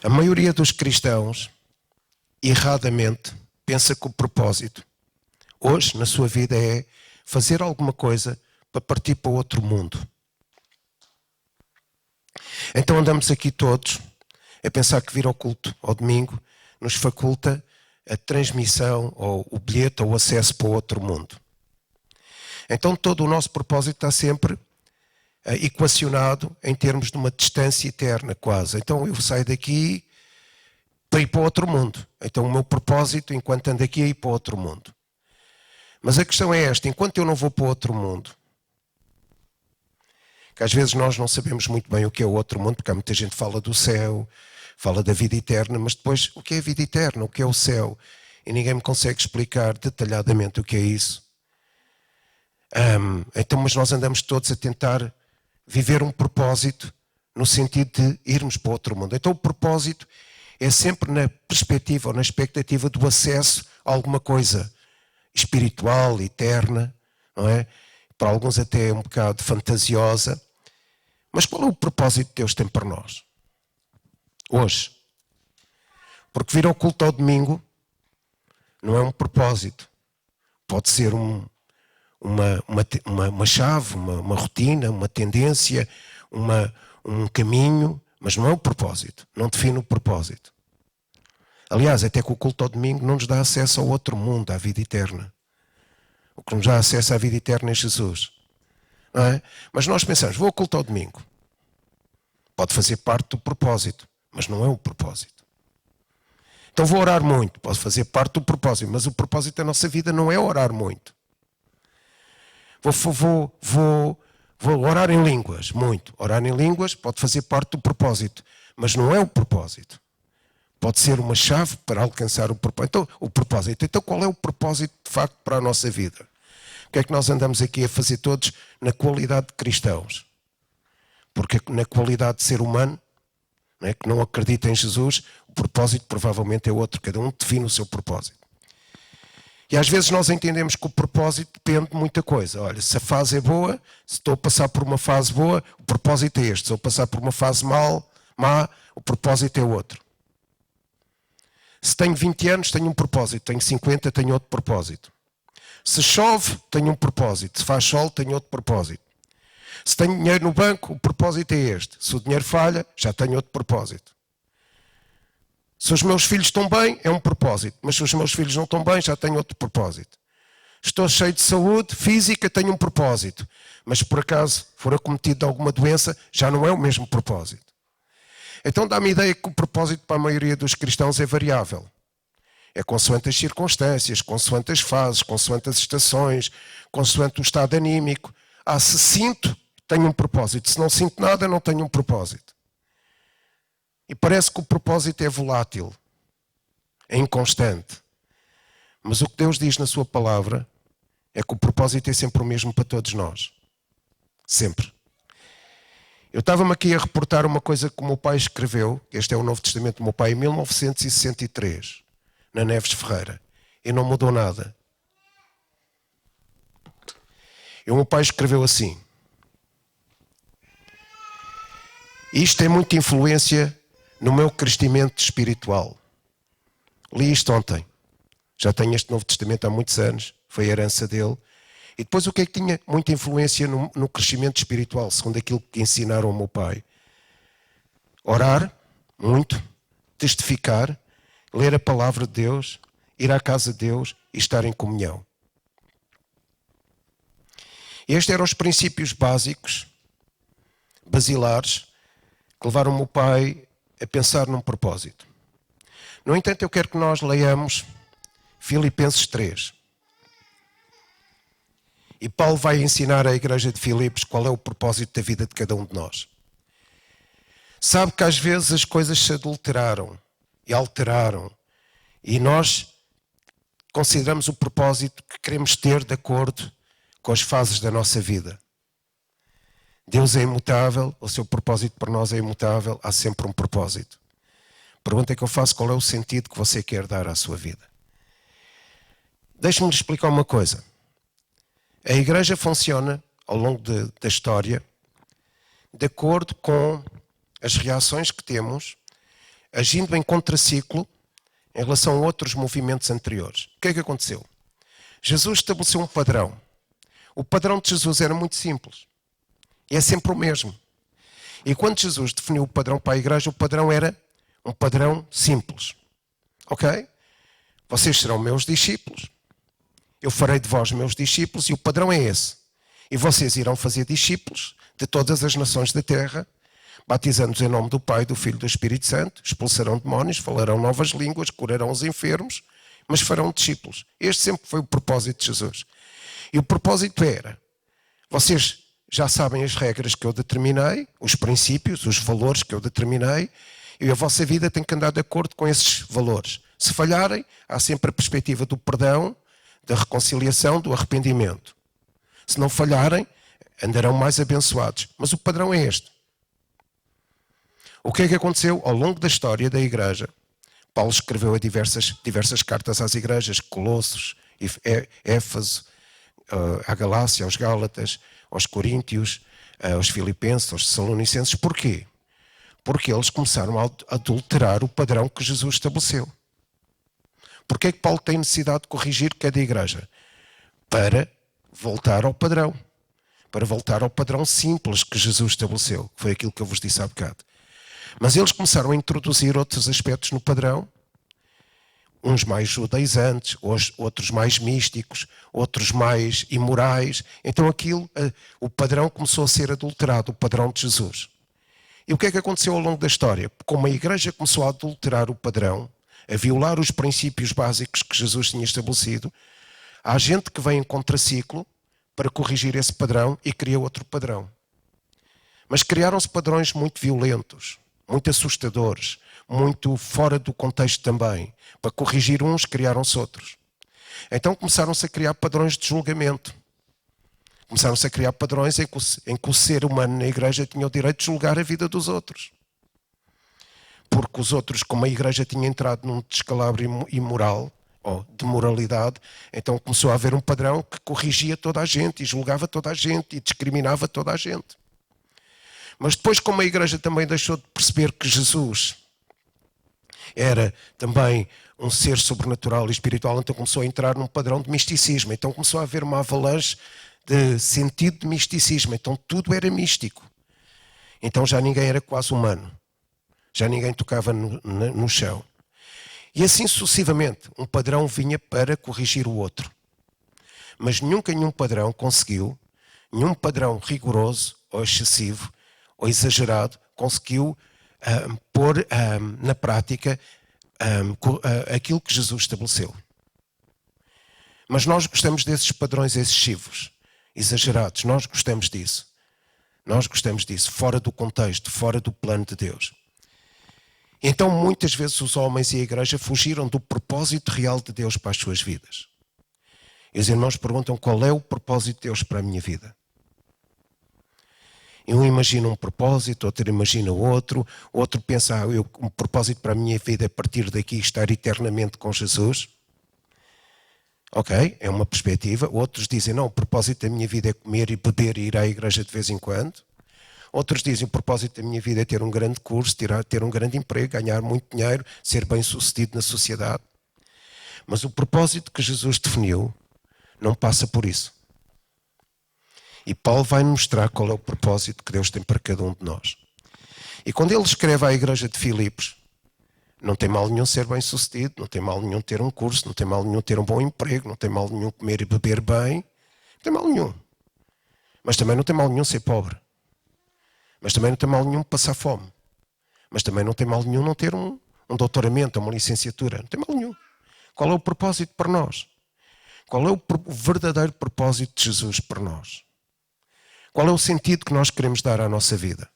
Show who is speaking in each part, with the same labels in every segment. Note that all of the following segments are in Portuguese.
Speaker 1: A maioria dos cristãos, erradamente, pensa que o propósito, hoje, na sua vida, é fazer alguma coisa para partir para outro mundo. Então andamos aqui todos a pensar que vir ao culto ao domingo nos faculta a transmissão ou o bilhete ou o acesso para outro mundo. Então todo o nosso propósito está sempre equacionado em termos de uma distância eterna quase. Então eu saio daqui para ir para outro mundo. Então o meu propósito enquanto ando aqui é ir para outro mundo. Mas a questão é esta, enquanto eu não vou para outro mundo, que às vezes nós não sabemos muito bem o que é o outro mundo, porque há muita gente que fala do céu, fala da vida eterna, mas depois o que é a vida eterna, o que é o céu? E ninguém me consegue explicar detalhadamente o que é isso. Então, mas nós andamos todos a tentar viver um propósito no sentido de irmos para outro mundo. Então o propósito é sempre na perspectiva ou na expectativa do acesso a alguma coisa espiritual, eterna, não é? Para alguns até um bocado fantasiosa. Mas qual é o propósito que Deus tem para nós? Hoje. Porque vir ao culto ao domingo não é um propósito. Pode ser uma chave, uma rotina, uma tendência, um caminho, mas não é o propósito. Não define o propósito. Aliás, até que o culto ao domingo não nos dá acesso ao outro mundo, à vida eterna. O que nos dá acesso à vida eterna é Jesus. Não é? Mas nós pensamos, vou ao culto ao domingo. Pode fazer parte do propósito, mas não é o propósito. Então vou orar muito, pode fazer parte do propósito, mas o propósito da nossa vida não é orar muito. Vou orar em línguas, muito. Orar em línguas pode fazer parte do propósito, mas não é o propósito. Pode ser uma chave para alcançar o propósito. Então qual é o propósito de facto para a nossa vida? O que é que nós andamos aqui a fazer todos na qualidade de cristãos? Porque na qualidade de ser humano, não é, que não acredita em Jesus, o propósito provavelmente é outro. Cada um define o seu propósito. E às vezes nós entendemos que o propósito depende de muita coisa. Olha, se a fase é boa, se estou a passar por uma fase boa, o propósito é este. Se estou a passar por uma fase má, o propósito é outro. Se tenho 20 anos, tenho um propósito. Tenho 50, tenho outro propósito. Se chove, tenho um propósito. Se faz sol, tenho outro propósito. Se tenho dinheiro no banco, o propósito é este. Se o dinheiro falha, já tenho outro propósito. Se os meus filhos estão bem, é um propósito. Mas se os meus filhos não estão bem, já tenho outro propósito. Estou cheio de saúde física, tenho um propósito. Mas se por acaso for acometido de alguma doença, já não é o mesmo propósito. Então dá-me a ideia que o propósito para a maioria dos cristãos é variável. É consoante as circunstâncias, consoante as fases, consoante as estações, consoante o estado anímico. Se sinto, tenho um propósito. Se não sinto nada, não tenho um propósito. E parece que o propósito é volátil, é inconstante. Mas o que Deus diz na sua palavra é que o propósito é sempre o mesmo para todos nós. Sempre. Eu estava-me aqui a reportar uma coisa que o meu pai escreveu, este é o Novo Testamento do meu pai, em 1963, na Neves Ferreira. E não mudou nada. E o meu pai escreveu assim. Isto tem muita influência no meu crescimento espiritual. Li isto ontem. Já tenho este Novo Testamento há muitos anos. Foi a herança dele. E depois o que é que tinha muita influência no crescimento espiritual, segundo aquilo que ensinaram ao meu pai? Orar, muito, testificar, ler a palavra de Deus, ir à casa de Deus e estar em comunhão. Estes eram os princípios básicos, basilares, que levaram o meu pai a pensar num propósito. No entanto, eu quero que nós leiamos Filipenses 3. E Paulo vai ensinar à igreja de Filipos qual é o propósito da vida de cada um de nós. Sabe que às vezes as coisas se adulteraram e alteraram. E nós consideramos o propósito que queremos ter de acordo com as fases da nossa vida. Deus é imutável, o seu propósito para nós é imutável, há sempre um propósito. Pergunta que eu faço, qual é o sentido que você quer dar à sua vida? Deixe-me lhe explicar uma coisa. A igreja funciona, ao longo da história, de acordo com as reações que temos agindo em contraciclo em relação a outros movimentos anteriores. O que é que aconteceu? Jesus estabeleceu um padrão. O padrão de Jesus era muito simples. E é sempre o mesmo. E quando Jesus definiu o padrão para a igreja, o padrão era um padrão simples. Ok? Vocês serão meus discípulos. Eu farei de vós meus discípulos e o padrão é esse. E vocês irão fazer discípulos de todas as nações da terra, batizando-os em nome do Pai, do Filho e do Espírito Santo, expulsarão demónios, falarão novas línguas, curarão os enfermos, mas farão discípulos. Este sempre foi o propósito de Jesus. E o propósito era, vocês já sabem as regras que eu determinei, os princípios, os valores que eu determinei, e a vossa vida tem que andar de acordo com esses valores. Se falharem, há sempre a perspectiva do perdão, da reconciliação, do arrependimento. Se não falharem, andarão mais abençoados. Mas o padrão é este. O que é que aconteceu ao longo da história da igreja? Paulo escreveu diversas cartas às igrejas, Colossos, Éfeso, à Galácia, aos Gálatas, aos Coríntios, aos Filipenses, aos Tessalonicenses. Porquê? Porque eles começaram a adulterar o padrão que Jesus estabeleceu. Porquê é que Paulo tem necessidade de corrigir cada igreja? Para voltar ao padrão. Para voltar ao padrão simples que Jesus estabeleceu. Que foi aquilo que eu vos disse há bocado. Mas eles começaram a introduzir outros aspectos no padrão. Uns mais judaizantes, outros mais místicos, outros mais imorais. Então o padrão começou a ser adulterado, o padrão de Jesus. E o que é que aconteceu ao longo da história? Como a igreja começou a adulterar o padrão, a violar os princípios básicos que Jesus tinha estabelecido, há gente que vem em contraciclo para corrigir esse padrão e cria outro padrão. Mas criaram-se padrões muito violentos, muito assustadores, muito fora do contexto também. Para corrigir uns, criaram-se outros. Então começaram-se a criar padrões de julgamento. Começaram-se a criar padrões em que o ser humano na igreja tinha o direito de julgar a vida dos outros. Porque os outros, como a igreja tinha entrado num descalabro imoral, ou de moralidade, então começou a haver um padrão que corrigia toda a gente, e julgava toda a gente, e discriminava toda a gente. Mas depois, como a igreja também deixou de perceber que Jesus era também um ser sobrenatural e espiritual, então começou a entrar num padrão de misticismo. Então começou a haver uma avalanche de sentido de misticismo. Então tudo era místico. Então já ninguém era quase humano. Já ninguém tocava no chão. E assim sucessivamente, um padrão vinha para corrigir o outro. Mas nunca nenhum padrão conseguiu, nenhum padrão rigoroso ou excessivo ou exagerado conseguiu pôr na prática aquilo que Jesus estabeleceu. Mas nós gostamos desses padrões excessivos, exagerados. Nós gostamos disso. Nós gostamos disso, fora do contexto, fora do plano de Deus. Então, muitas vezes, os homens e a igreja fugiram do propósito real de Deus para as suas vidas. E os irmãos perguntam qual é o propósito de Deus para a minha vida. Um imagina um propósito, outro imagina outro pensa, um propósito para a minha vida é partir daqui estar eternamente com Jesus. Ok, é uma perspectiva. Outros dizem, não, o propósito da minha vida é comer e beber e ir à igreja de vez em quando. Outros dizem, o propósito da minha vida é ter um grande curso, ter um grande emprego, ganhar muito dinheiro, ser bem sucedido na sociedade. Mas o propósito que Jesus definiu não passa por isso. E Paulo vai mostrar qual é o propósito que Deus tem para cada um de nós. E quando ele escreve à igreja de Filipos, não tem mal nenhum ser bem sucedido, não tem mal nenhum ter um curso, não tem mal nenhum ter um bom emprego, não tem mal nenhum comer e beber bem, não tem mal nenhum. Mas também não tem mal nenhum ser pobre. Mas também não tem mal nenhum passar fome. Mas também não tem mal nenhum não ter um doutoramento, uma licenciatura. Não tem mal nenhum. Qual é o propósito para nós? Qual é o verdadeiro propósito de Jesus para nós? Qual é o sentido que nós queremos dar à nossa vida?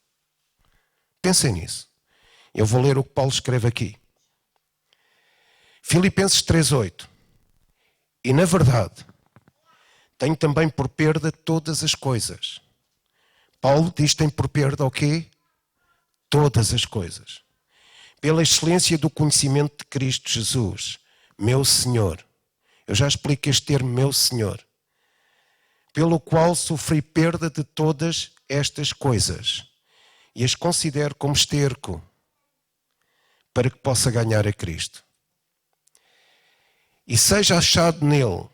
Speaker 1: Pensem nisso. Eu vou ler o que Paulo escreve aqui. Filipenses 3:8. E na verdade, tenho também por perda todas as coisas. Paulo diz que tem por perda o quê? Todas as coisas. Pela excelência do conhecimento de Cristo Jesus, meu Senhor. Eu já explico este termo, meu Senhor. Pelo qual sofri perda de todas estas coisas e as considero como esterco para que possa ganhar a Cristo. E seja achado nele,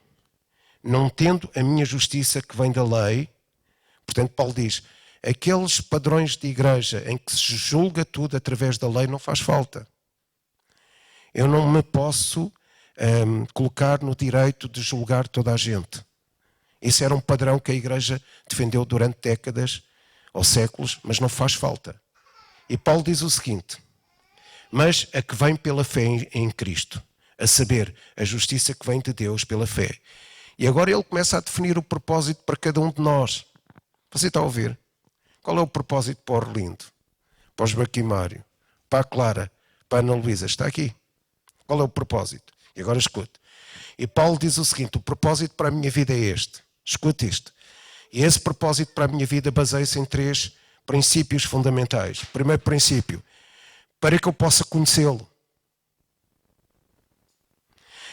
Speaker 1: não tendo a minha justiça que vem da lei. Portanto, Paulo diz, aqueles padrões de igreja em que se julga tudo através da lei não faz falta. Eu não me posso colocar no direito de julgar toda a gente. Isso era um padrão que a igreja defendeu durante décadas ou séculos, mas não faz falta. E Paulo diz o seguinte, mas a que vem pela fé em Cristo, a saber, a justiça que vem de Deus pela fé. E agora ele começa a definir o propósito para cada um de nós. Você está a ouvir? Qual é o propósito para o Orlindo? Para o Joaquim Mário? Para a Clara? Para a Ana Luísa? Está aqui. Qual é o propósito? E agora escute. E Paulo diz o seguinte, o propósito para a minha vida é este. Escute isto. E esse propósito para a minha vida baseia-se em 3 princípios fundamentais. Primeiro princípio, para que eu possa conhecê-lo.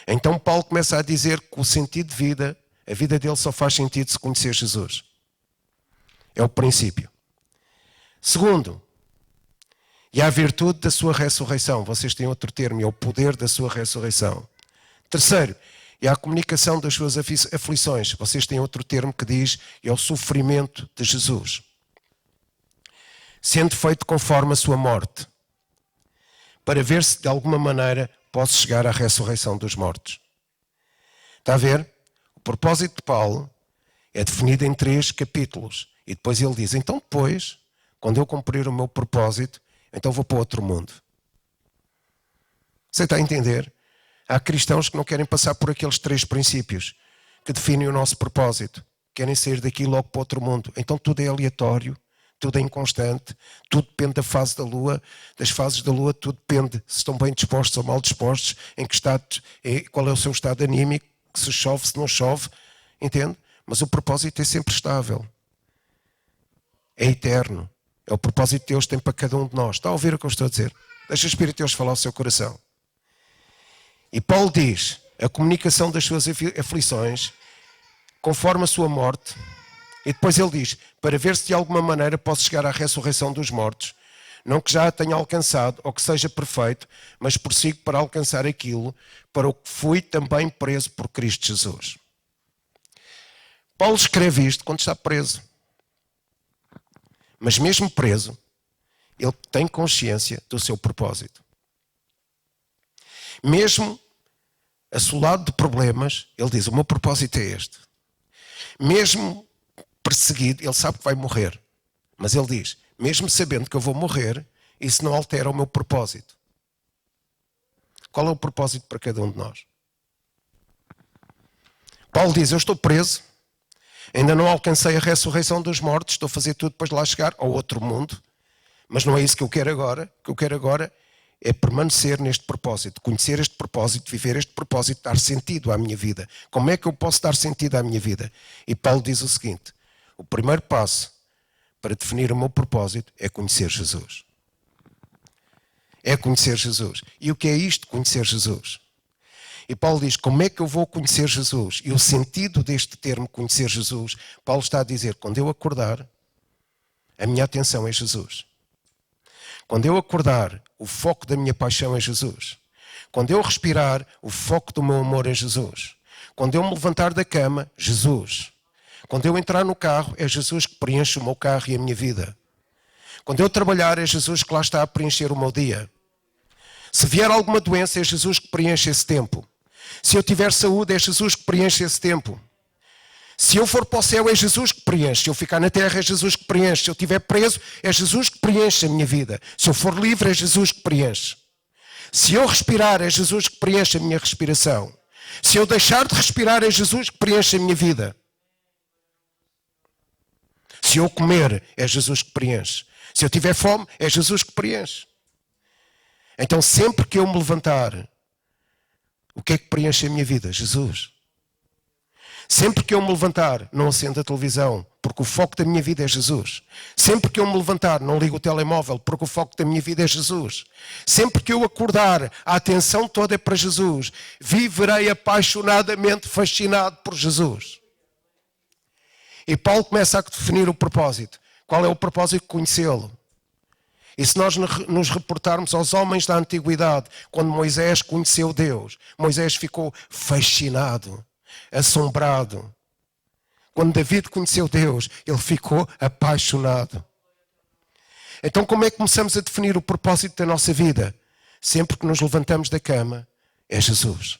Speaker 1: Então Paulo começa a dizer que o sentido de vida, a vida dele só faz sentido se conhecer Jesus. É o princípio. Segundo, e a virtude da sua ressurreição. Vocês têm outro termo, é o poder da sua ressurreição. Terceiro, e a comunicação das suas aflições. Vocês têm outro termo que diz, é o sofrimento de Jesus. Sendo feito conforme a sua morte, para ver se de alguma maneira posso chegar à ressurreição dos mortos. Está a ver? O propósito de Paulo é definido em 3 capítulos. E depois ele diz, então depois, quando eu cumprir o meu propósito, então vou para outro mundo. Você está a entender? Há cristãos que não querem passar por aqueles 3 princípios que definem o nosso propósito. Querem sair daqui logo para outro mundo. Então tudo é aleatório, tudo é inconstante, tudo depende da fase da lua, das fases da lua, tudo depende se estão bem dispostos ou mal dispostos, em que estado, qual é o seu estado anímico, se chove, se não chove, entende? Mas o propósito é sempre estável. É eterno. É o propósito que Deus tem para cada um de nós. Está a ouvir o que eu estou a dizer? Deixa o Espírito de Deus falar ao seu coração. E Paulo diz, a comunicação das suas aflições, conforme a sua morte, e depois ele diz, para ver se de alguma maneira posso chegar à ressurreição dos mortos, não que já a tenha alcançado ou que seja perfeito, mas prossigo para alcançar aquilo para o que fui também preso por Cristo Jesus. Paulo escreve isto quando está preso. Mas mesmo preso, ele tem consciência do seu propósito. Mesmo assolado de problemas, ele diz, o meu propósito é este. Mesmo perseguido, ele sabe que vai morrer. Mas ele diz, mesmo sabendo que eu vou morrer, isso não altera o meu propósito. Qual é o propósito para cada um de nós? Paulo diz, eu estou preso, ainda não alcancei a ressurreição dos mortos, estou a fazer tudo para lá chegar ao outro mundo, mas não é isso que eu quero agora. O que eu quero agora é permanecer neste propósito, conhecer este propósito, viver este propósito, dar sentido à minha vida. Como é que eu posso dar sentido à minha vida? E Paulo diz o seguinte, o primeiro passo para definir o meu propósito é conhecer Jesus. É conhecer Jesus. E o que é isto, conhecer Jesus? E Paulo diz, como é que eu vou conhecer Jesus? E o sentido deste termo, conhecer Jesus, Paulo está a dizer, quando eu acordar, a minha atenção é Jesus. Quando eu acordar, o foco da minha paixão é Jesus. Quando eu respirar, o foco do meu amor é Jesus. Quando eu me levantar da cama, Jesus. Quando eu entrar no carro, é Jesus que preenche o meu carro e a minha vida. Quando eu trabalhar, é Jesus que lá está a preencher o meu dia. Se vier alguma doença, é Jesus que preenche esse tempo. Se eu tiver saúde, é Jesus que preenche esse tempo. Se eu for para o céu, é Jesus que preenche. Se eu ficar na terra, é Jesus que preenche. Se eu estiver preso, é Jesus que preenche a minha vida. Se eu for livre, é Jesus que preenche. Se eu respirar, é Jesus que preenche a minha respiração. Se eu deixar de respirar, é Jesus que preenche a minha vida. Se eu comer, é Jesus que preenche. Se eu tiver fome, é Jesus que preenche. Então, sempre que eu me levantar, o que é que preenche a minha vida? Jesus. Sempre que eu me levantar, não acendo a televisão, porque o foco da minha vida é Jesus. Sempre que eu me levantar, não ligo o telemóvel, porque o foco da minha vida é Jesus. Sempre que eu acordar, a atenção toda é para Jesus. Viverei apaixonadamente fascinado por Jesus. E Paulo começa a definir o propósito. Qual é o propósito? Conhecê-lo. E se nós nos reportarmos aos homens da antiguidade, quando Moisés conheceu Deus, Moisés ficou fascinado, assombrado. Quando David conheceu Deus, ele ficou apaixonado. Então, como é que começamos a definir o propósito da nossa vida? Sempre que nos levantamos da cama, é Jesus.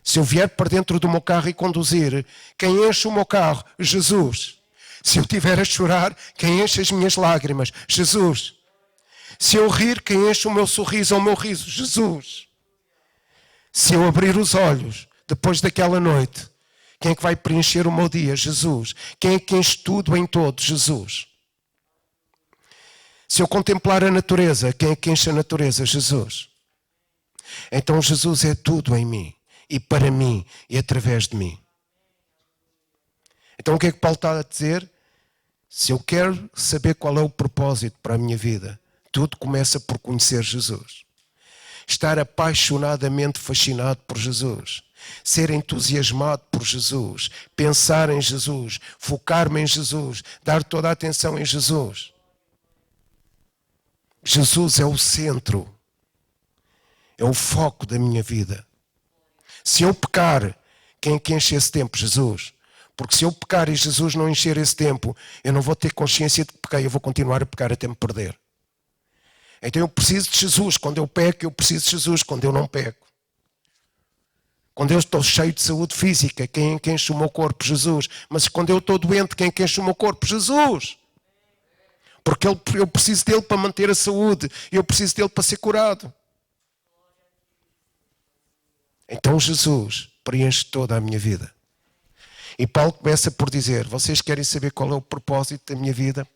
Speaker 1: Se eu vier para dentro do meu carro e conduzir, quem enche o meu carro? Jesus. Se eu estiver a chorar, quem enche as minhas lágrimas? Jesus. Se eu rir, quem enche o meu sorriso ou o meu riso? Jesus. Se eu abrir os olhos, depois daquela noite, quem é que vai preencher o meu dia? Jesus. Quem é que enche tudo em todo? Jesus. Se eu contemplar a natureza, quem é que enche a natureza? Jesus. Então Jesus é tudo em mim, e para mim, e através de mim. Então o que é que Paulo está a dizer? Se eu quero saber qual é o propósito para a minha vida, tudo começa por conhecer Jesus. Estar apaixonadamente fascinado por Jesus. Ser entusiasmado por Jesus. Pensar em Jesus. Focar-me em Jesus. Dar toda a atenção em Jesus. Jesus é o centro. É o foco da minha vida. Se eu pecar, quem é que enche esse tempo? Jesus. Porque se eu pecar e Jesus não encher esse tempo, eu não vou ter consciência de que pequei, eu vou continuar a pecar até me perder. Então eu preciso de Jesus. Quando eu peco, eu preciso de Jesus. Quando eu não peco. Quando eu estou cheio de saúde física, quem enche o meu corpo? Jesus. Mas quando eu estou doente, quem enche o meu corpo? Jesus. Porque eu preciso dele para manter a saúde. Eu preciso dele para ser curado. Então Jesus preenche toda a minha vida. E Paulo começa por dizer, vocês querem saber qual é o propósito da minha vida?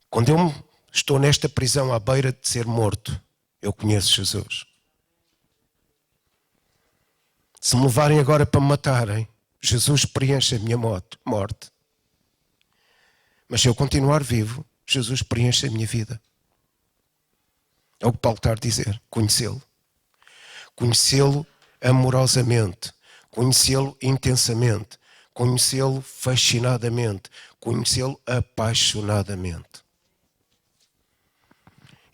Speaker 1: Quando eu estou nesta prisão à beira de ser morto, eu conheço Jesus. Se me levarem agora para me matarem, Jesus preenche a minha morte. Mas se eu continuar vivo, Jesus preenche a minha vida. É o que Paulo está a dizer, conhecê-lo. Conhecê-lo amorosamente, conhecê-lo intensamente, conhecê-lo fascinadamente, conhecê-lo apaixonadamente.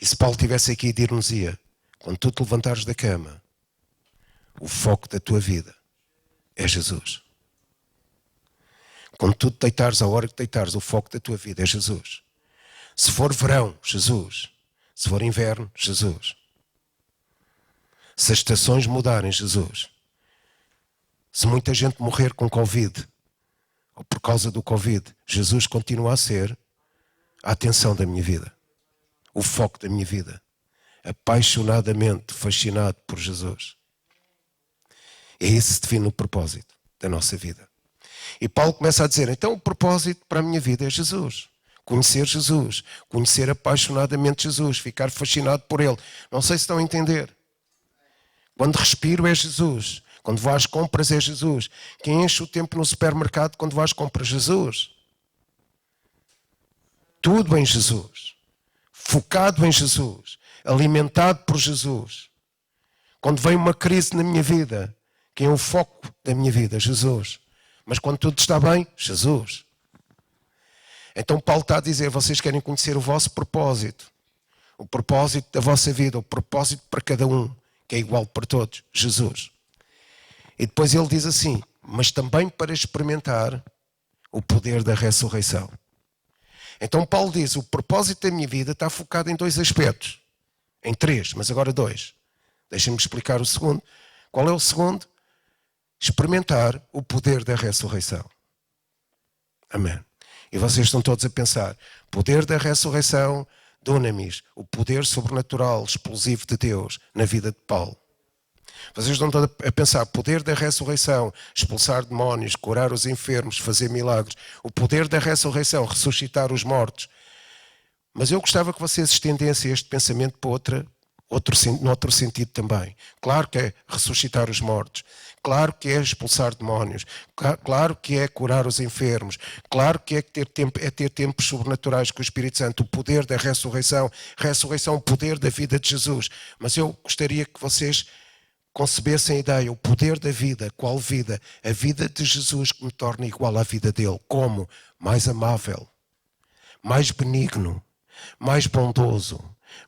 Speaker 1: E se Paulo estivesse aqui, dir-nos-ia, quando tu te levantares da cama, o foco da tua vida é Jesus. Quando tu te deitares, a hora que deitares, o foco da tua vida é Jesus. Se for verão, Jesus. Se for inverno, Jesus. Se as estações mudarem, Jesus. Se muita gente morrer com Covid, ou por causa do Covid, Jesus continua a ser a atenção da minha vida. O foco da minha vida. Apaixonadamente fascinado por Jesus. É esse que define o propósito da nossa vida. E Paulo começa a dizer, então o propósito para a minha vida é Jesus. Conhecer Jesus. Conhecer apaixonadamente Jesus. Ficar fascinado por Ele. Não sei se estão a entender. Quando respiro é Jesus. Quando vou às compras é Jesus. Quem enche o tempo no supermercado quando vou às compras? Jesus. Tudo em Jesus. Focado em Jesus. Alimentado por Jesus. Quando vem uma crise na minha vida, quem é o foco da minha vida? Jesus. Mas quando tudo está bem, Jesus. Então Paulo está a dizer, vocês querem conhecer o vosso propósito. O propósito da vossa vida, o propósito para cada um, que é igual para todos, Jesus. E depois ele diz assim, mas também para experimentar o poder da ressurreição. Então Paulo diz, o propósito da minha vida está focado em dois aspectos. Em três, mas agora dois. Deixem-me explicar o segundo. Qual é o segundo? Experimentar o poder da ressurreição. Amém. E vocês estão todos a pensar, poder da ressurreição, dunamis, o poder sobrenatural, explosivo de Deus na vida de Paulo. Vocês estão todos a pensar, poder da ressurreição, expulsar demónios, curar os enfermos, fazer milagres. O poder da ressurreição, ressuscitar os mortos. Mas eu gostava que vocês estendessem este pensamento para outro sentido também. Claro que é ressuscitar os mortos. Claro que é expulsar demónios. Claro que é curar os enfermos. Claro que é ter tempos sobrenaturais com o Espírito Santo. O poder da ressurreição. Ressurreição, o poder da vida de Jesus. Mas eu gostaria que vocês concebessem a ideia, o poder da vida, qual vida? A vida de Jesus que me torna igual à vida dele. Como? Mais amável, mais benigno, mais bondoso,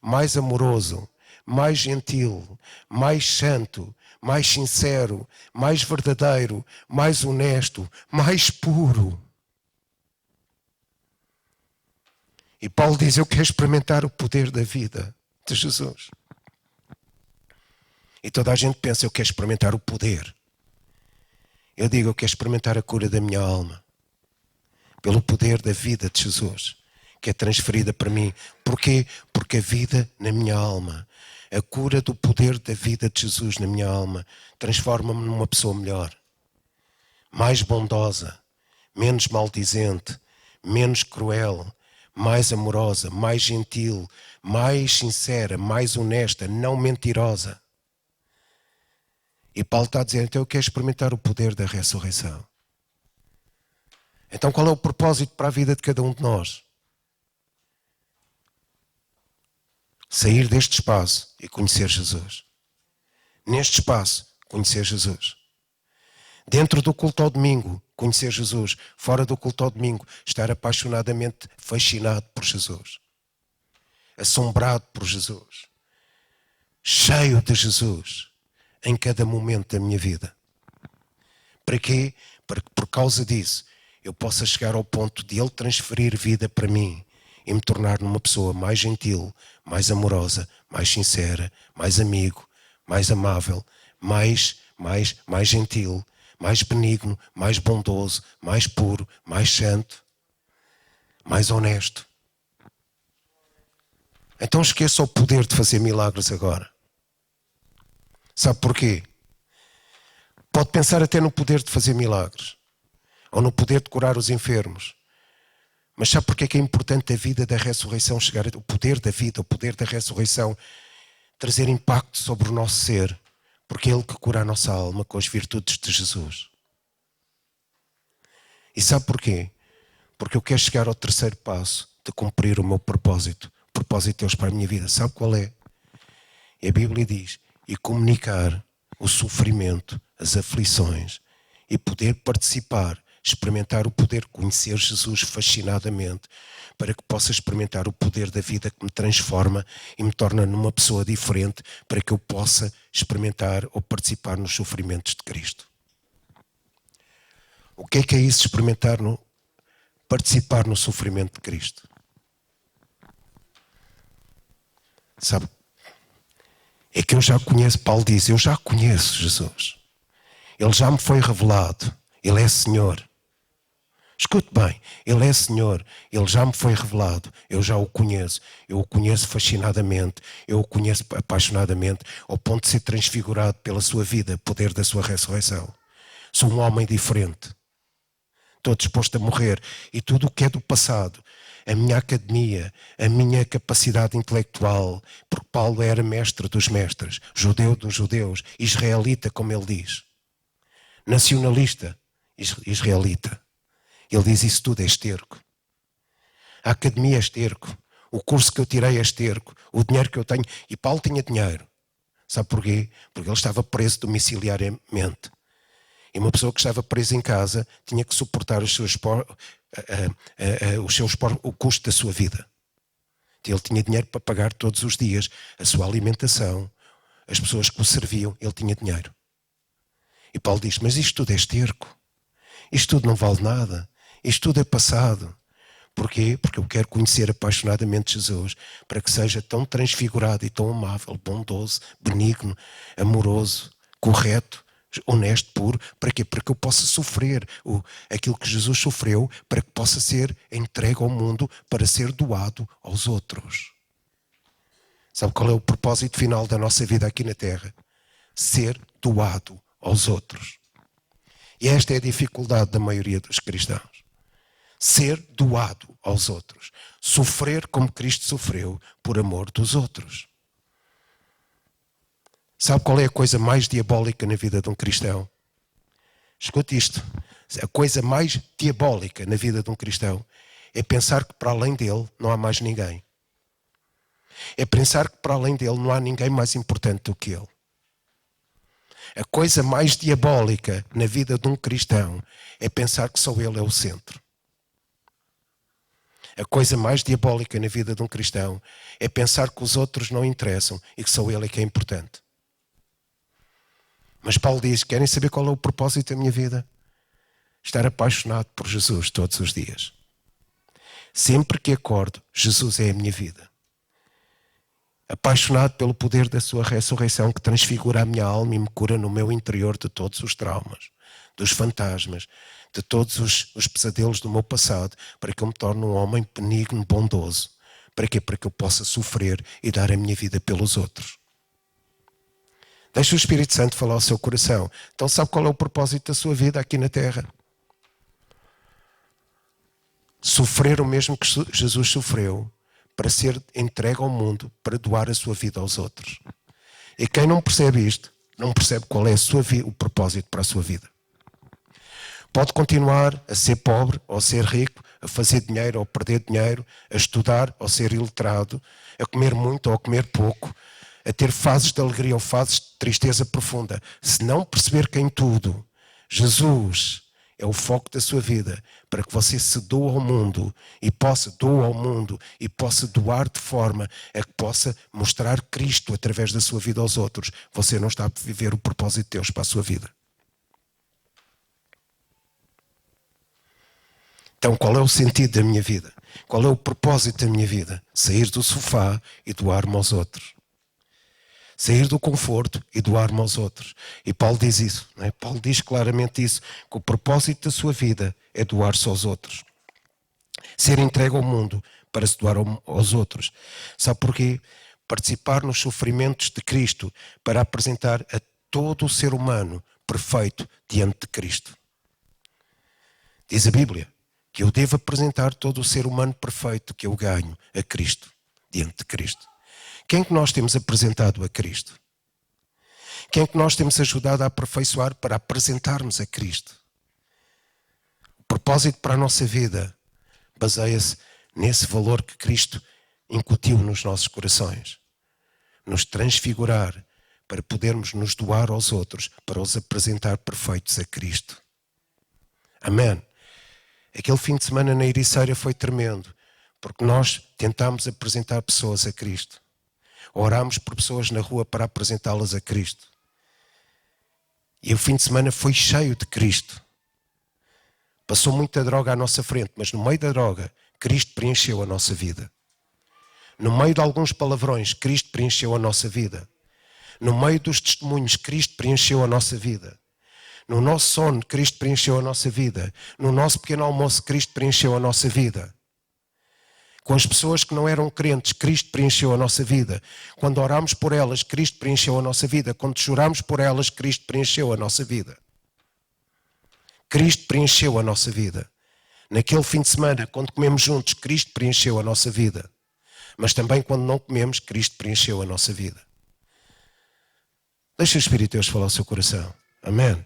Speaker 1: mais amoroso, mais gentil, mais santo, mais sincero, mais verdadeiro, mais honesto, mais puro. E Paulo diz, eu quero experimentar o poder da vida de Jesus. E toda a gente pensa, eu quero experimentar o poder. Eu digo, eu quero experimentar a cura da minha alma. Pelo poder da vida de Jesus, que é transferida para mim. Porquê? Porque a vida na minha alma, a cura do poder da vida de Jesus na minha alma, transforma-me numa pessoa melhor. Mais bondosa, menos maldizente, menos cruel, mais amorosa, mais gentil, mais sincera, mais honesta, não mentirosa. E Paulo está a dizer, então eu quero experimentar o poder da ressurreição. Então qual é o propósito para a vida de cada um de nós? Sair deste espaço e conhecer Jesus. Neste espaço, conhecer Jesus. Dentro do culto ao domingo, conhecer Jesus. Fora do culto ao domingo, estar apaixonadamente fascinado por Jesus. Assombrado por Jesus. Cheio de Jesus. Em cada momento da minha vida. Para quê? Para que por causa disso eu possa chegar ao ponto de Ele transferir vida para mim e me tornar numa pessoa mais gentil, mais amorosa, mais sincera, mais amigo, mais amável, mais gentil, mais benigno, mais bondoso, mais puro, mais santo, mais honesto. Então esqueça o poder de fazer milagres agora. Sabe porquê? Pode pensar até no poder de fazer milagres. Ou no poder de curar os enfermos. Mas sabe porquê que é importante a vida da ressurreição chegar, o poder da vida, o poder da ressurreição, trazer impacto sobre o nosso ser? Porque é Ele que cura a nossa alma com as virtudes de Jesus. E sabe porquê? Porque eu quero chegar ao terceiro passo de cumprir o meu propósito. O propósito de Deus para a minha vida. Sabe qual é? E a Bíblia diz, e comunicar o sofrimento, as aflições, e poder participar, experimentar o poder, conhecer Jesus fascinadamente, para que possa experimentar o poder da vida que me transforma e me torna numa pessoa diferente, para que eu possa experimentar ou participar nos sofrimentos de Cristo. O que é isso, participar no sofrimento de Cristo? Sabe? É que eu já conheço, Paulo diz, eu já conheço Jesus. Ele já me foi revelado. Ele é Senhor. Escute bem, Ele é Senhor. Ele já me foi revelado. Eu já o conheço. Eu o conheço fascinadamente. Eu o conheço apaixonadamente, ao ponto de ser transfigurado pela sua vida, poder da sua ressurreição. Sou um homem diferente. Estou disposto a morrer. E tudo o que é do passado, a minha academia, a minha capacidade intelectual, porque Paulo era mestre dos mestres, judeu dos judeus, israelita, como ele diz. Nacionalista, israelita. Ele diz, isso tudo é esterco. A academia é esterco. O curso que eu tirei é esterco. O dinheiro que eu tenho... E Paulo tinha dinheiro. Sabe porquê? Porque ele estava preso domiciliariamente. E uma pessoa que estava presa em casa tinha que suportar o custo da sua vida. Ele tinha dinheiro para pagar todos os dias a sua alimentação, as pessoas que o serviam, ele tinha dinheiro. E Paulo diz, mas isto tudo é esterco. Isto tudo não vale nada. Isto tudo é passado. Porquê? Porque eu quero conhecer apaixonadamente Jesus, para que seja tão transfigurado e tão amável, bondoso, benigno, amoroso, correto, honesto, puro. Para quê? Para que eu possa sofrer aquilo que Jesus sofreu, para que possa ser entregue ao mundo, para ser doado aos outros. Sabe qual é o propósito final da nossa vida aqui na Terra? Ser doado aos outros. E esta é a dificuldade da maioria dos cristãos. Ser doado aos outros. Sofrer como Cristo sofreu por amor dos outros. Sabe qual é a coisa mais diabólica na vida de um cristão? Escute isto. A coisa mais diabólica na vida de um cristão é pensar que para além dele não há mais ninguém. É pensar que para além dele não há ninguém mais importante do que ele. A coisa mais diabólica na vida de um cristão é pensar que só ele é o centro. A coisa mais diabólica na vida de um cristão é pensar que os outros não interessam e que só ele é que é importante. Mas Paulo diz, querem saber qual é o propósito da minha vida? Estar apaixonado por Jesus todos os dias. Sempre que acordo, Jesus é a minha vida. Apaixonado pelo poder da sua ressurreição que transfigura a minha alma e me cura no meu interior de todos os traumas, dos fantasmas, de todos os pesadelos do meu passado, para que eu me torne um homem benigno, bondoso. Para quê? Para que eu possa sofrer e dar a minha vida pelos outros. Deixa o Espírito Santo falar ao seu coração. Então sabe qual é o propósito da sua vida aqui na Terra? Sofrer o mesmo que Jesus sofreu, para ser entregue ao mundo, para doar a sua vida aos outros. E quem não percebe isto, não percebe qual é o propósito para a sua vida. Pode continuar a ser pobre ou a ser rico, a fazer dinheiro ou perder dinheiro, a estudar ou ser iletrado, a comer muito ou a comer pouco, a ter fases de alegria ou fases de tristeza profunda. Se não perceber que em tudo Jesus é o foco da sua vida, para que você se doe ao mundo e possa doar de forma a que possa mostrar Cristo através da sua vida aos outros, você não está a viver o propósito de Deus para a sua vida. Então, qual é o sentido da minha vida? Qual é o propósito da minha vida? Sair do sofá e doar-me aos outros. Sair do conforto e doar-me aos outros. E Paulo diz isso, não é? Paulo diz claramente isso, que o propósito da sua vida é doar-se aos outros. Ser entregue ao mundo para se doar aos outros. Sabe porquê? Participar nos sofrimentos de Cristo para apresentar a todo o ser humano perfeito diante de Cristo. Diz a Bíblia que eu devo apresentar todo o ser humano perfeito que eu ganho a Cristo, diante de Cristo. Quem é que nós temos apresentado a Cristo? Quem é que nós temos ajudado a aperfeiçoar para apresentarmos a Cristo? O propósito para a nossa vida baseia-se nesse valor que Cristo incutiu nos nossos corações. Nos transfigurar para podermos nos doar aos outros, para os apresentar perfeitos a Cristo. Amém. Aquele fim de semana na Ericeira foi tremendo, porque nós tentámos apresentar pessoas a Cristo. Orámos por pessoas na rua para apresentá-las a Cristo. E o fim de semana foi cheio de Cristo. Passou muita droga à nossa frente, mas no meio da droga, Cristo preencheu a nossa vida. No meio de alguns palavrões, Cristo preencheu a nossa vida. No meio dos testemunhos, Cristo preencheu a nossa vida. No nosso sono, Cristo preencheu a nossa vida. No nosso pequeno almoço, Cristo preencheu a nossa vida. Com as pessoas que não eram crentes, Cristo preencheu a nossa vida. Quando orámos por elas, Cristo preencheu a nossa vida. Quando chorámos por elas, Cristo preencheu a nossa vida. Cristo preencheu a nossa vida. Naquele fim de semana, quando comemos juntos, Cristo preencheu a nossa vida. Mas também quando não comemos, Cristo preencheu a nossa vida. Deixa o Espírito de Deus falar ao seu coração. Amém.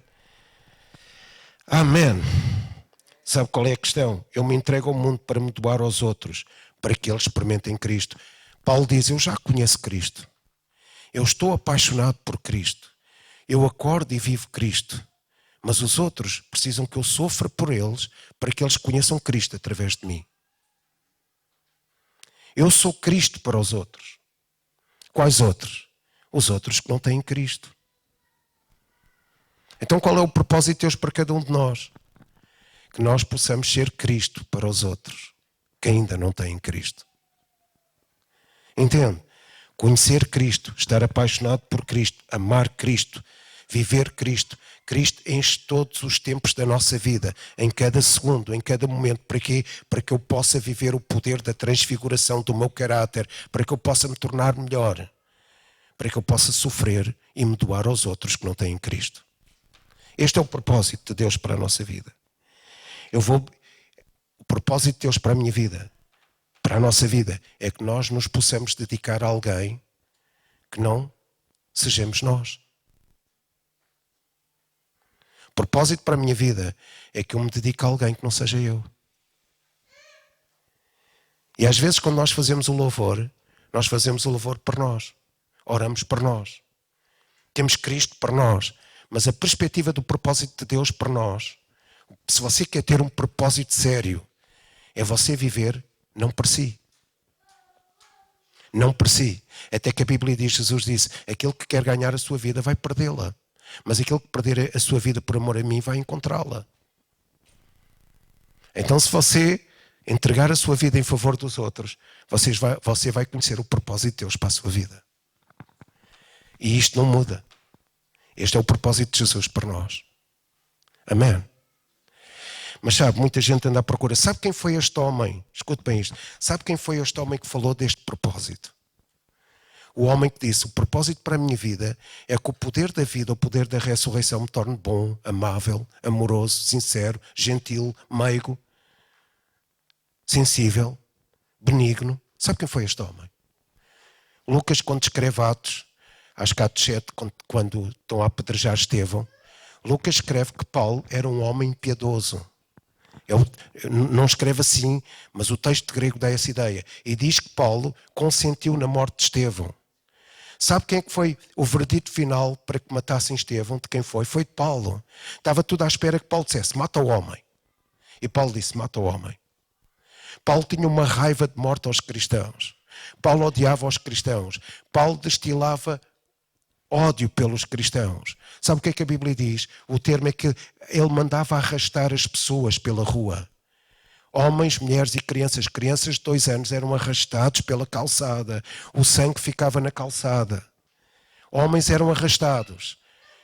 Speaker 1: Amém. Sabe qual é a questão? Eu me entrego ao mundo para me doar aos outros, para que eles experimentem Cristo. Paulo diz, eu já conheço Cristo. Eu estou apaixonado por Cristo. Eu acordo e vivo Cristo. Mas os outros precisam que eu sofra por eles para que eles conheçam Cristo através de mim. Eu sou Cristo para os outros. Quais outros? Os outros que não têm Cristo. Então qual é o propósito de Deus para cada um de nós? Que nós possamos ser Cristo para os outros que ainda não têm Cristo. Entende? Conhecer Cristo, estar apaixonado por Cristo, amar Cristo, viver Cristo. Cristo enche todos os tempos da nossa vida, em cada segundo, em cada momento. Para quê? Para que eu possa viver o poder da transfiguração do meu caráter, para que eu possa me tornar melhor, para que eu possa sofrer e me doar aos outros que não têm Cristo. Este é o propósito de Deus para a nossa vida. O propósito de Deus para a minha vida, para a nossa vida, é que nós nos possamos dedicar a alguém que não sejamos nós. O propósito para a minha vida é que eu me dedique a alguém que não seja eu. E às vezes quando nós fazemos o louvor, por nós. Oramos por nós. Temos Cristo para nós. Mas a perspectiva do propósito de Deus para nós, se você quer ter um propósito sério, é você viver não para si. Não para si. Até que a Bíblia diz, Jesus disse, aquele que quer ganhar a sua vida vai perdê-la. Mas aquele que perder a sua vida por amor a mim vai encontrá-la. Então se você entregar a sua vida em favor dos outros, você vai conhecer o propósito de Deus para a sua vida. E isto não muda. Este é o propósito de Jesus para nós. Amém. Mas sabe, muita gente anda à procura. Sabe quem foi este homem? Escute bem isto. Sabe quem foi este homem que falou deste propósito? O homem que disse, o propósito para a minha vida é que o poder da vida, o poder da ressurreição me torne bom, amável, amoroso, sincero, gentil, meigo, sensível, benigno. Sabe quem foi este homem? Lucas, quando escreve Atos, acho que Atos 7, quando estão a apedrejar Estevão, Lucas escreve que Paulo era um homem piedoso. Ele não escreve assim, mas o texto grego dá essa ideia. E diz que Paulo consentiu na morte de Estevão. Sabe quem é que foi o verdito final para que matassem Estevão? De quem foi? Foi de Paulo. Estava tudo à espera que Paulo dissesse, mata o homem. E Paulo disse, mata o homem. Paulo tinha uma raiva de morte aos cristãos. Paulo odiava os cristãos. Paulo destilava ódio pelos cristãos. Sabe o que é que a Bíblia diz? O termo é que ele mandava arrastar as pessoas pela rua. Homens, mulheres e crianças. Crianças de 2 anos eram arrastados pela calçada. O sangue ficava na calçada. Homens eram arrastados.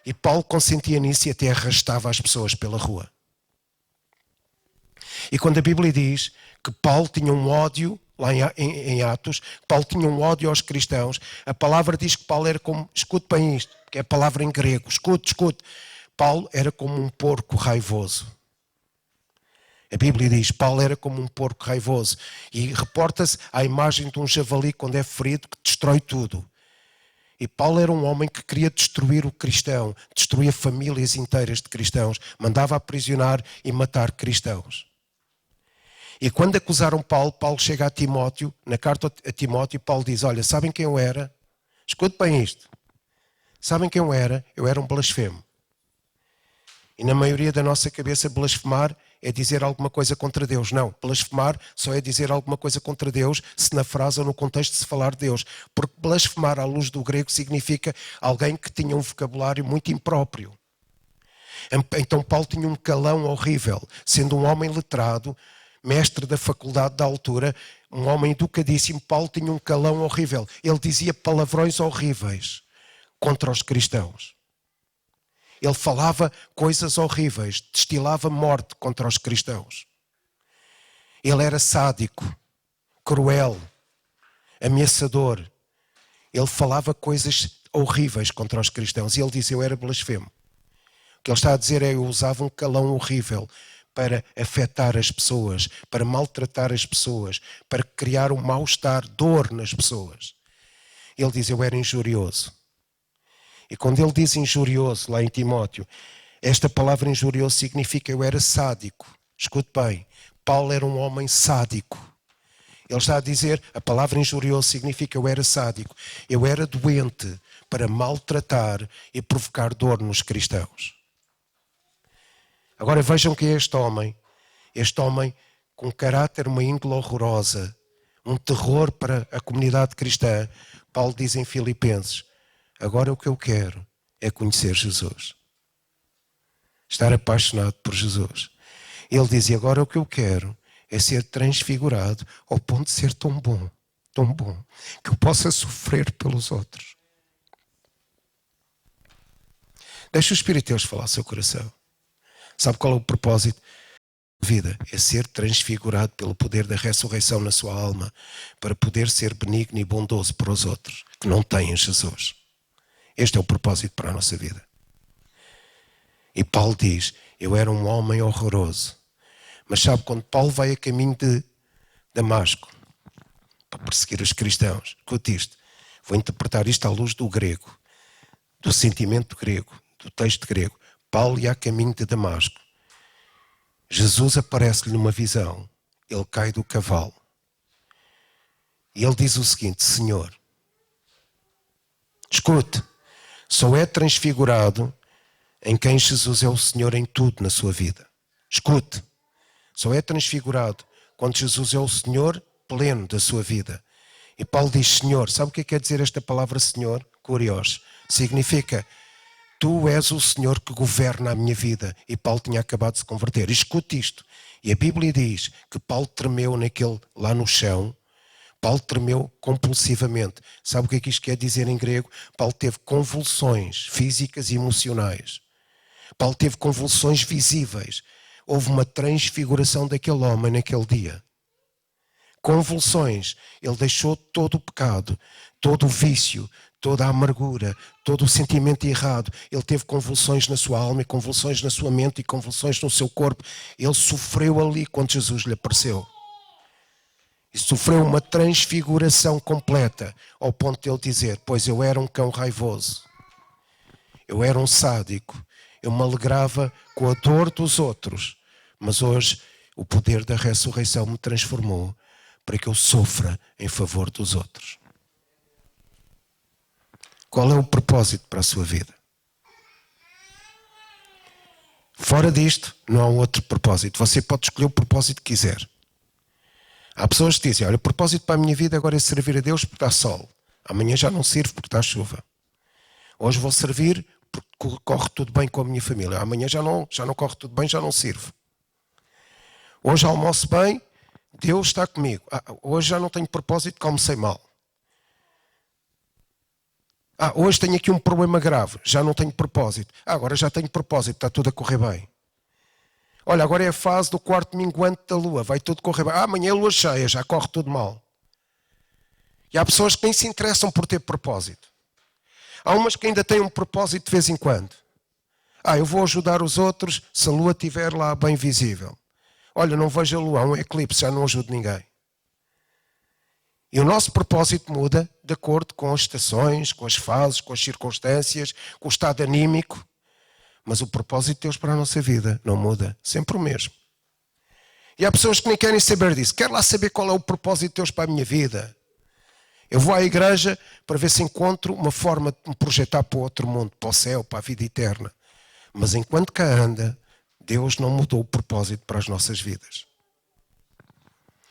Speaker 1: E Paulo consentia nisso e até arrastava as pessoas pela rua. E quando a Bíblia diz que Paulo tinha um ódio, lá em Atos, Paulo tinha um ódio aos cristãos, a palavra diz que Paulo era como, escute bem isto, que é a palavra em grego, escute. Paulo era como um porco raivoso. A Bíblia diz, Paulo era como um porco raivoso. E reporta-se à imagem de um javali quando é ferido que destrói tudo. E Paulo era um homem que queria destruir o cristão, destruía famílias inteiras de cristãos, mandava aprisionar e matar cristãos. E quando acusaram Paulo, Paulo chega a Timóteo, na carta a Timóteo, Paulo diz, olha, sabem quem eu era? Escute bem isto. Sabem quem eu era? Eu era um blasfemo. E na maioria da nossa cabeça, blasfemar é dizer alguma coisa contra Deus. Não, blasfemar só é dizer alguma coisa contra Deus se na frase ou no contexto se falar de Deus. Porque blasfemar à luz do grego significa alguém que tinha um vocabulário muito impróprio. Então Paulo tinha um calão horrível, sendo um homem letrado, mestre da faculdade da altura, um homem educadíssimo. Paulo tinha um calão horrível. Ele dizia palavrões horríveis contra os cristãos. Ele falava coisas horríveis, destilava morte contra os cristãos. Ele era sádico, cruel, ameaçador. Ele falava coisas horríveis contra os cristãos. E ele dizia, eu era blasfemo. O que ele está a dizer é, eu usava um calão horrível para afetar as pessoas, para maltratar as pessoas, para criar um mal-estar, dor nas pessoas. Ele diz, eu era injurioso. E quando ele diz injurioso, lá em Timóteo, esta palavra injurioso significa eu era sádico. Escute bem, Paulo era um homem sádico. Ele está a dizer, a palavra injurioso significa eu era sádico. Eu era doente para maltratar e provocar dor nos cristãos. Agora vejam que é este homem com caráter, uma índole horrorosa, um terror para a comunidade cristã. Paulo diz em Filipenses, agora o que eu quero é conhecer Jesus. Estar apaixonado por Jesus. Ele dizia, agora o que eu quero é ser transfigurado ao ponto de ser tão bom, que eu possa sofrer pelos outros. Deixa o Espírito de Deus falar ao seu coração. Sabe qual é o propósito da vida? É ser transfigurado pelo poder da ressurreição na sua alma, para poder ser benigno e bondoso para os outros que não têm Jesus. Este é o propósito para a nossa vida. E Paulo diz, eu era um homem horroroso. Mas sabe, quando Paulo vai a caminho de Damasco, para perseguir os cristãos, escute isto, vou interpretar isto à luz do grego, do sentimento grego, do texto grego. Paulo ia a caminho de Damasco. Jesus aparece-lhe numa visão. Ele cai do cavalo. E ele diz o seguinte, Senhor, escute, só é transfigurado em quem Jesus é o Senhor em tudo na sua vida. Escute, só é transfigurado quando Jesus é o Senhor pleno da sua vida. E Paulo diz Senhor. Sabe o que quer dizer esta palavra Senhor? Kurios. Significa, tu és o Senhor que governa a minha vida. E Paulo tinha acabado de se converter. E escute isto. E a Bíblia diz que Paulo tremeu lá no chão. Paulo tremeu compulsivamente. Sabe o que isto quer dizer em grego? Paulo teve convulsões físicas e emocionais. Paulo teve convulsões visíveis. Houve uma transfiguração daquele homem naquele dia. Convulsões. Ele deixou todo o pecado, todo o vício, toda a amargura, todo o sentimento errado. Ele teve convulsões na sua alma, e convulsões na sua mente e convulsões no seu corpo. Ele sofreu ali quando Jesus lhe apareceu. E sofreu uma transfiguração completa, ao ponto de ele dizer, pois eu era um cão raivoso, eu era um sádico, eu me alegrava com a dor dos outros, mas hoje o poder da ressurreição me transformou para que eu sofra em favor dos outros. Qual é o propósito para a sua vida? Fora disto, não há outro propósito. Você pode escolher o propósito que quiser. Há pessoas que dizem, olha, o propósito para a minha vida agora é servir a Deus porque está sol. Amanhã já não sirvo porque está chuva. Hoje vou servir porque corre tudo bem com a minha família. Amanhã já não corre tudo bem, já não sirvo. Hoje almoço bem, Deus está comigo. Hoje já não tenho propósito porque almocei mal. Hoje tenho aqui um problema grave, já não tenho propósito. Agora já tenho propósito, está tudo a correr bem. Olha, agora é a fase do quarto minguante da lua, vai tudo correr bem. Amanhã é lua cheia, já corre tudo mal. E há pessoas que nem se interessam por ter propósito. Há umas que ainda têm um propósito de vez em quando. Eu vou ajudar os outros se a lua estiver lá bem visível. Olha, não vejo a lua, há um eclipse, já não ajudo ninguém. E o nosso propósito muda de acordo com as estações, com as fases, com as circunstâncias, com o estado anímico. Mas o propósito de Deus para a nossa vida não muda, sempre o mesmo. E há pessoas que nem querem saber disso. Quero lá saber qual é o propósito de Deus para a minha vida. Eu vou à igreja para ver se encontro uma forma de me projetar para o outro mundo, para o céu, para a vida eterna. Mas enquanto cá anda, Deus não mudou o propósito para as nossas vidas.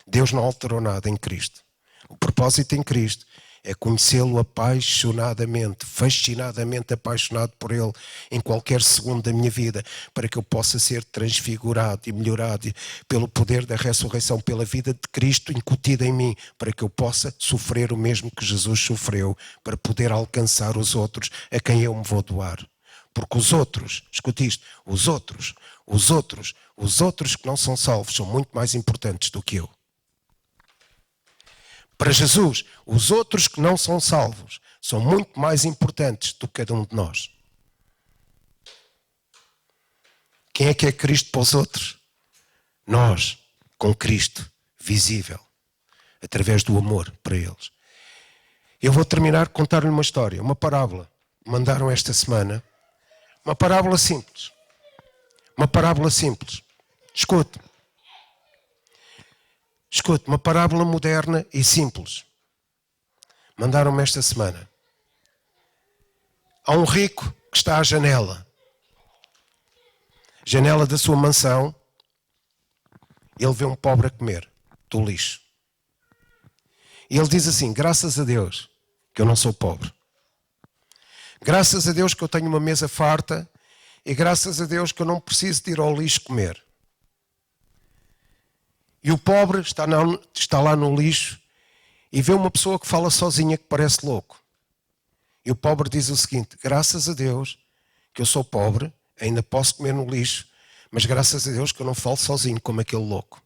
Speaker 1: Deus não alterou nada em Cristo. O propósito em Cristo é conhecê-lo apaixonadamente, fascinadamente apaixonado por Ele em qualquer segundo da minha vida, para que eu possa ser transfigurado e melhorado pelo poder da ressurreição, pela vida de Cristo incutida em mim, para que eu possa sofrer o mesmo que Jesus sofreu, para poder alcançar os outros a quem eu me vou doar. Porque os outros, escute isto, os outros que não são salvos são muito mais importantes do que eu. Para Jesus, os outros que não são salvos são muito mais importantes do que cada um de nós. Quem é que é Cristo para os outros? Nós, com Cristo visível, através do amor para eles. Eu vou terminar com contar-lhe uma história, uma parábola. Mandaram esta semana. Uma parábola simples. Uma parábola simples. Escute, uma parábola moderna e simples. Mandaram-me esta semana. Há um rico que está à janela da sua mansão. Ele vê um pobre a comer do lixo. E ele diz assim, graças a Deus que eu não sou pobre. Graças a Deus que eu tenho uma mesa farta e graças a Deus que eu não preciso de ir ao lixo comer. E o pobre está lá no lixo e vê uma pessoa que fala sozinha que parece louco. E o pobre diz o seguinte, graças a Deus que eu sou pobre, ainda posso comer no lixo, mas graças a Deus que eu não falo sozinho como aquele louco.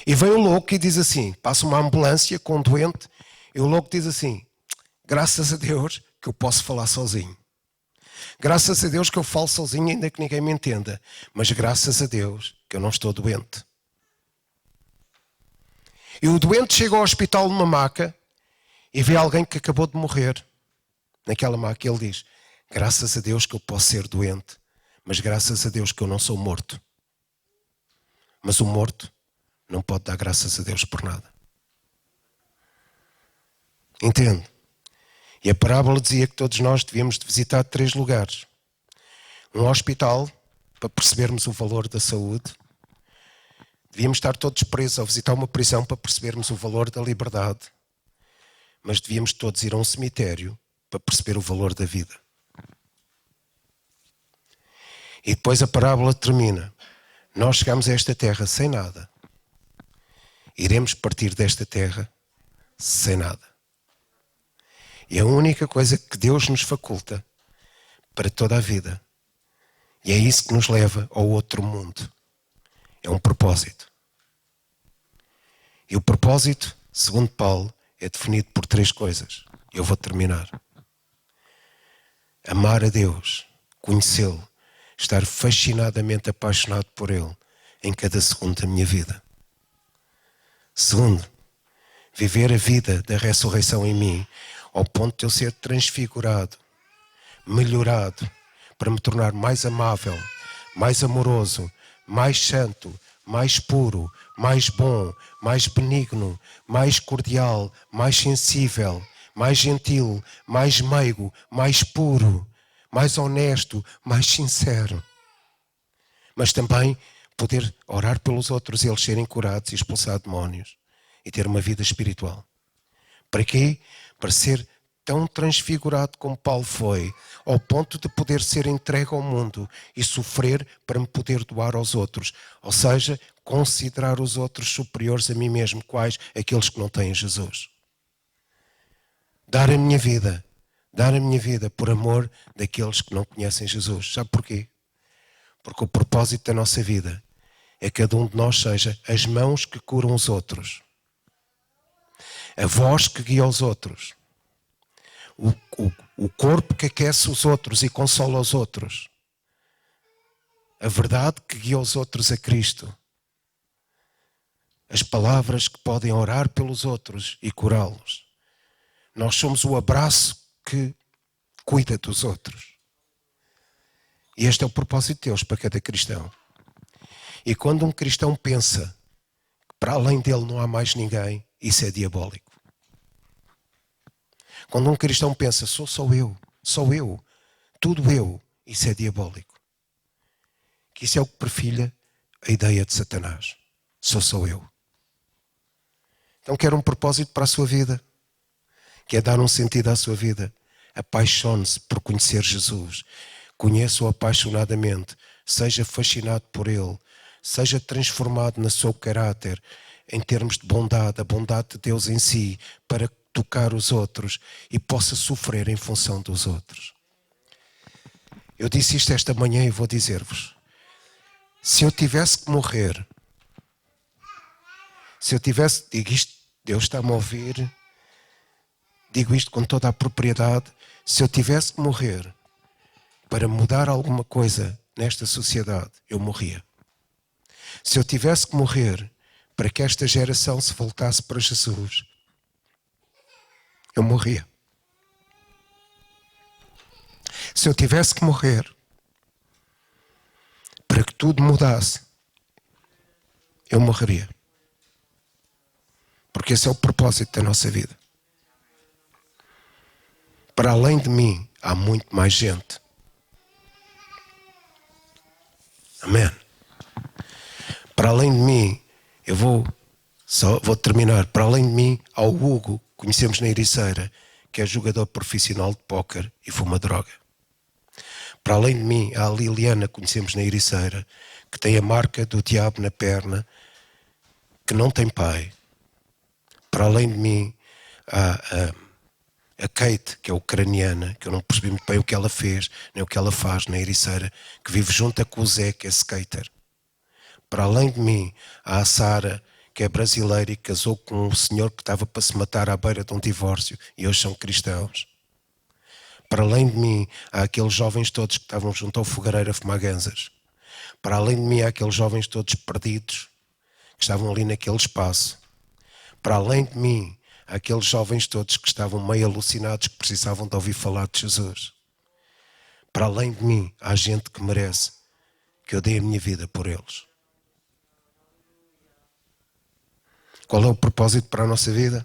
Speaker 1: E vem o louco e diz assim, passa uma ambulância com um doente e o louco diz assim, graças a Deus que eu posso falar sozinho. Graças a Deus que eu falo sozinho ainda que ninguém me entenda. Mas graças a Deus que eu não estou doente. E o doente chega ao hospital numa maca e vê alguém que acabou de morrer. Naquela maca ele diz, graças a Deus que eu posso ser doente, mas graças a Deus que eu não sou morto. Mas o morto não pode dar graças a Deus por nada. Entende? E a parábola dizia que todos nós devíamos de visitar 3 lugares. Um hospital, para percebermos o valor da saúde. Devíamos estar todos presos ou visitar uma prisão para percebermos o valor da liberdade. Mas devíamos todos ir a um cemitério para perceber o valor da vida. E depois a parábola termina. Nós chegamos a esta terra sem nada. Iremos partir desta terra sem nada. E a única coisa que Deus nos faculta para toda a vida, e é isso que nos leva ao outro mundo, é um propósito. E o propósito, segundo Paulo, é definido por 3 coisas. Eu vou terminar. Amar a Deus, conhecê-lo, estar fascinadamente apaixonado por Ele em cada segundo da minha vida. Segundo, viver a vida da ressurreição em mim, ao ponto de eu ser transfigurado, melhorado, para me tornar mais amável, mais amoroso, mais santo, mais puro, mais bom, mais benigno, mais cordial, mais sensível, mais gentil, mais meigo, mais puro, mais honesto, mais sincero. Mas também poder orar pelos outros e eles serem curados e expulsar demónios e ter uma vida espiritual. Para quê? Para ser tão transfigurado como Paulo foi, ao ponto de poder ser entregue ao mundo e sofrer para me poder doar aos outros. Ou seja, considerar os outros superiores a mim mesmo, quais? Aqueles que não têm Jesus. Dar a minha vida por amor daqueles que não conhecem Jesus. Sabe porquê? Porque o propósito da nossa vida é que cada um de nós seja as mãos que curam os outros, a voz que guia os outros, o corpo que aquece os outros e consola os outros, a verdade que guia os outros a Cristo, as palavras que podem orar pelos outros e curá-los. Nós somos o abraço que cuida dos outros. E este é o propósito de Deus para cada cristão. E quando um cristão pensa que para além dele não há mais ninguém, isso é diabólico. Quando um cristão pensa, sou eu, tudo eu, isso é diabólico. Que isso é o que perfilha a ideia de Satanás. Sou eu. Então quer um propósito para a sua vida? Quer dar um sentido à sua vida? Apaixone-se por conhecer Jesus. Conheça-o apaixonadamente. Seja fascinado por Ele. Seja transformado no seu caráter em termos de bondade, a bondade de Deus em si, para tocar os outros e possa sofrer em função dos outros. Eu disse isto esta manhã e vou dizer-vos. Se eu tivesse que morrer, digo isto, Deus está-me a ouvir, digo isto com toda a propriedade, se eu tivesse que morrer para mudar alguma coisa nesta sociedade, eu morria. Se eu tivesse que morrer para que esta geração se voltasse para Jesus, eu morria. Se eu tivesse que morrer para que tudo mudasse, eu morreria. Porque esse é o propósito da nossa vida. Para além de mim, há muito mais gente. Amém. Para além de mim, eu vou terminar. Para além de mim, há o Hugo, que conhecemos na Ericeira, que é jogador profissional de póquer e fuma droga. Para além de mim, há a Liliana, que conhecemos na Ericeira, que tem a marca do diabo na perna, que não tem pai. Para além de mim, há a Kate, que é ucraniana, que eu não percebi muito bem o que ela fez, nem o que ela faz na Ericeira, que vive junto com o Zé, que é skater. Para além de mim, há a Sara, que é brasileira e casou com um senhor que estava para se matar à beira de um divórcio e hoje são cristãos. Para além de mim, há aqueles jovens todos que estavam junto ao fogareiro a fumar ganzas. Para além de mim, há aqueles jovens todos perdidos que estavam ali naquele espaço. Para além de mim, há aqueles jovens todos que estavam meio alucinados, que precisavam de ouvir falar de Jesus. Para além de mim, há gente que merece que eu dê a minha vida por eles. Qual é o propósito para a nossa vida?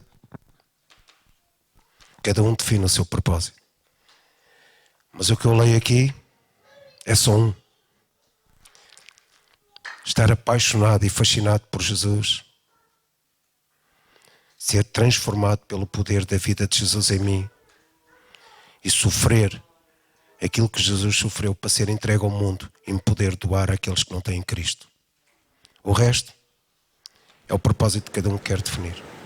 Speaker 1: Cada um define o seu propósito. Mas o que eu leio aqui é só um. Estar apaixonado e fascinado por Jesus. Ser transformado pelo poder da vida de Jesus em mim. E sofrer aquilo que Jesus sofreu para ser entregue ao mundo e me poder doar àqueles que não têm Cristo. O resto é o propósito que cada um quer definir.